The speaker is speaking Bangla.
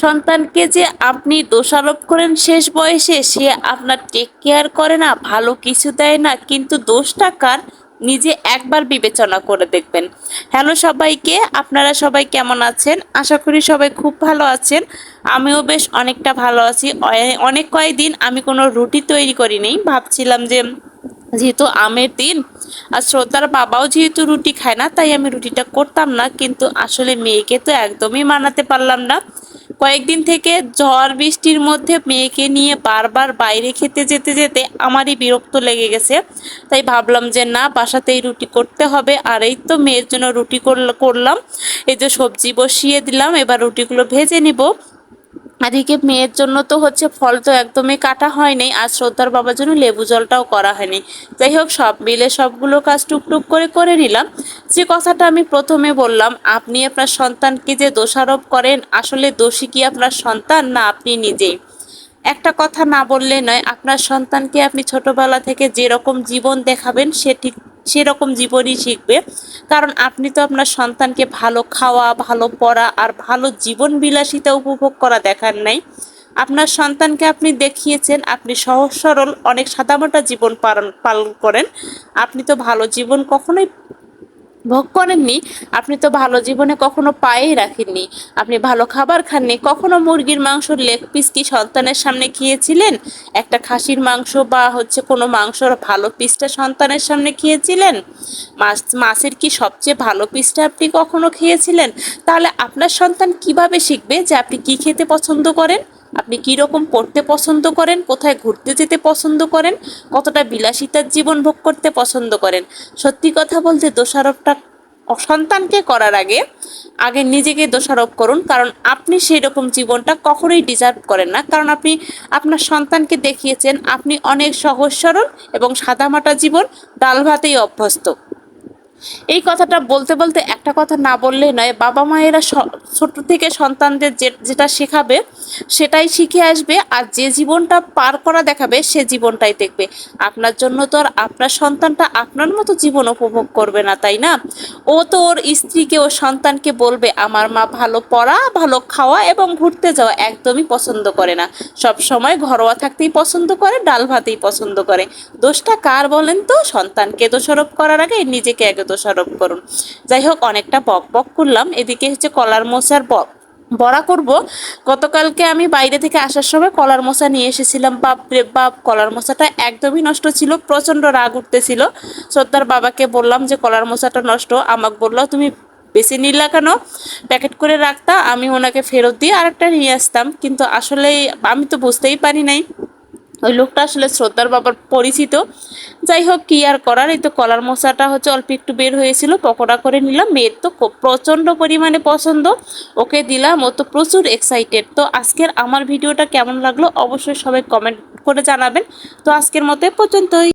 সন্তানকে যে আপনি দোষারোপ করেন শেষ বয়সে, সে আপনার টেক কেয়ার করে না, ভালো কিছু দেয় না, কিন্তু দোষটা কার নিজে একবার বিবেচনা করে দেখবেন। হ্যালো সবাইকে, আপনারা সবাই কেমন আছেন? আশা করি সবাই খুব ভালো আছেন। আমিও বেশ অনেকটা ভালো আছি। অনেক কয়েকদিন আমি কোনো রুটি তৈরি করিনি, ভাবছিলাম যে যেহেতু আমের দিন আর শ্রদ্ধার বাবাও যেহেতু রুটি খায় না, তাই আমি রুটিটা করতাম না, কিন্তু আসলে মেয়েকে তো একদমই মানাতে পারলাম না। কয়েকদিন থেকে ঝড় বৃষ্টির মধ্যে মেয়েকে নিয়ে বারবার বাইরে খেতে যেতে যেতে আমারই বিরক্ত লেগে গেছে। তাই ভাবলাম যে না, বাসাতেই রুটি করতে হবে। আর এই তো মেয়ের জন্য রুটি করলাম। এই যে সবজি বসিয়ে দিলাম, এবার রুটিগুলো ভেজে নিব। এদিকে মেয়ের জন্য তো হচ্ছে ফল তো একদমই কাটা হয়নি, আর শ্রদ্ধার বাবার জন্য লেবু জলটাও করা হয়নি। যাই হোক, সব মিলে সবগুলো কাজ টুকটুক করে করে নিলাম। যে কথাটা আমি প্রথমে বললাম, আপনি আপনার সন্তানকে যে দোষারোপ করেন, আসলে দোষী কি আপনার সন্তান না আপনি নিজেই? একটা কথা না বললে নয়, আপনার সন্তানকে আপনি ছোটবেলা থেকে যেরকম জীবন দেখাবেন সে ঠিক সেরকম জীবনই শিখবে। কারণ আপনি তো আপনার সন্তানকে ভালো খাওয়া, ভালো পড়া আর ভালো জীবন বিলাসিতা উপভোগ করা দেখান নাই। আপনার সন্তানকে আপনি দেখিয়েছেন আপনি সহজ সরল অনেক সাদামাটা জীবন পালন করেন। আপনি তো ভালো জীবন কখনোই ভোগ করেননি। আপনি তো ভালো জীবনে কখনো পায়েই রাখেননি। আপনি ভালো খাবার খাননি। কখনো মুরগির মাংসর লেগ পিস কি সন্তানের সামনে খেয়েছিলেন? একটা খাসির মাংস বা হচ্ছে কোনো মাংসর ভালো পিসটা সন্তানের সামনে খেয়েছিলেন? মাছের কি সবচেয়ে ভালো পিসটা আপনি কখনো খেয়েছিলেন? তাহলে আপনার সন্তান কিভাবে শিখবে যে আপনি কি খেতে পছন্দ করেন, আপনি কি রকম পড়তে পছন্দ করেন, কোথায় ঘুরতে যেতে পছন্দ করেন, কতটা বিলাসিতার জীবন ভোগ করতে পছন্দ করেন? সত্যি কথা বলতে, দোষারোপটা সন্তানকে করার আগে আগে নিজেকে দোষারোপ করুন। কারণ আপনি সেই রকম জীবনটা কখনোই ডিজার্ভ করেন না। কারণ আপনি আপনার সন্তানকে দেখিয়েছেন আপনি অনেক সহজ সরল এবং সাদামাটা জীবন, ডাল ভাতেই অভ্যস্ত। এই কথাটা বলতে বলতে একটা কথা না বললে নয়, বাবা মায়েরা ছোট থেকে সন্তানদের যেটা শেখাবে সেটাই শিখে আসবে, আর যে জীবনটা পার করা দেখাবে সে জীবনটাই দেখবে। আপনার জন্য তো আর আপনার সন্তানটা আপনার মতো জীবন উপভোগ করবে না, তাই না? ও তো ওর স্ত্রীকে ও সন্তানকে বলবে আমার মা ভালো পড়া, ভালো খাওয়া এবং ঘুরতে যাওয়া একদমই পছন্দ করে না, সব সময় ঘরোয়া থাকতেই পছন্দ করে, ডাল ভাতেই পছন্দ করে। দোষটা কার বলেন তো? সন্তানকে দোষারোপ করার আগে নিজেকে আগে দোষারোপ করুন। যাই হোক, অনেকটা বক বক করলাম। এদিকে হচ্ছে কলার মোচার বড়া করব। গতকালকে আমি বাইরে থেকে আসার সময় কলার মোচা নিয়ে এসেছিলাম। বাপ রে বাপ, কলার মোচাটা একদমই নষ্ট ছিল, প্রচণ্ড রাগ উঠতেছিল। শ্রদ্ধার বাবাকে বললাম যে কলার মোচাটা নষ্ট, আমাকে বললো তুমি বেশি নিলা কেন, প্যাকেট করে রাখতা, আমি ওনাকে ফেরত দিয়ে আরেকটা নিয়ে আসতাম। কিন্তু আসলে আমি তো বুঝতেই পারি নাই ওই লোকটা আসলে শ্রদ্ধার বাবার পরিচিত। যাই হোক, কি আর করার, এই তো কলার মোচাটা হচ্ছে অল্প একটু বের হয়েছিল, পকোড়া করে নিলাম। মেয়ের তো প্রচণ্ড পরিমাণে পছন্দ, ওকে দিলাম, ও তো প্রচুর এক্সাইটেড। তো আজকের আমার ভিডিওটা কেমন লাগলো অবশ্যই সবাই কমেন্ট করে জানাবেন। তো আজকের মতো পর্যন্তই।